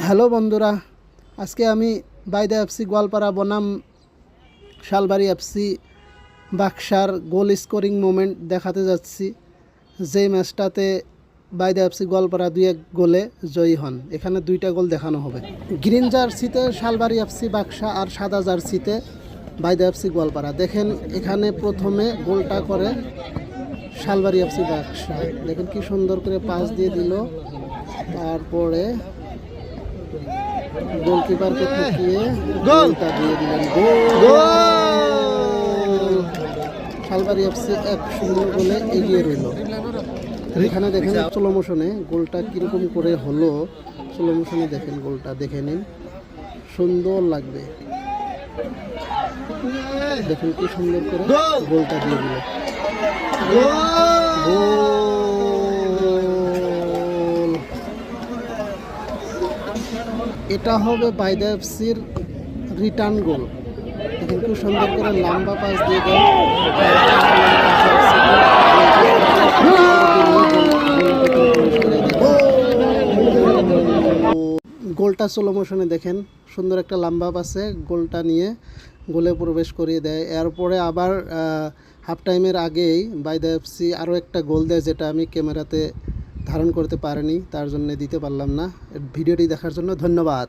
Hello বন্ধুরা, আজকে আমি বাইদা এফসি গোয়ালপাড়া বনাম Salbari FC Buxar goal scoring moment দেখাতে যাচ্ছি। যেই ম্যাচটাতে বাইদা এফসি গোয়ালপাড়া 2-1 গোলে জয়ী হন। এখানে 2টা গোল দেখানো হবে। গ্রিন জার্সিতে শালবাড়ি এফসি বাক্সা আর সাদা জার্সিতে বাইদা এফসি গোয়ালপাড়া। দেখেন এখানে প্রথমে গোলটা করে শালবাড়ি এফসি বাক্সা। দেখেন কি সুন্দর করে পাস দিয়ে দিল, তারপরে গোলকিপারকে ঠকিয়ে গোলটা দিয়ে দিলেন। শালবাড়ি এফসি 1-0 গোলে এগিয়ে রইল। এখানে দেখেন স্লো মোশনে গোলটা কিরকম করে হলো, স্লো মোশনে দেখেন গোলটা দেখে নিন, সুন্দর লাগবে। দেখুন কি সুন্দর করে গোলটা দিয়ে দিল। এটা হবে বাইদা এফসির রিটার্ন গোল। দেখেন খুব সুন্দর করে লম্বা পাস দিয়ে দেন। গোলটা স্লো মোশনে দেখেন, সুন্দর একটা লম্বা পাসে গোলটা নিয়ে গোলে প্রবেশ করিয়ে দেয়। এরপরে আবার হাফ টাইমের আগেই বাইদা এফসি আরও একটা গোল দেয়, যেটা আমি ক্যামেরাতে ধারণ করতে পারিনি, তার জন্য দিতে পারলাম না। ভিডিওটি দেখার জন্য ধন্যবাদ।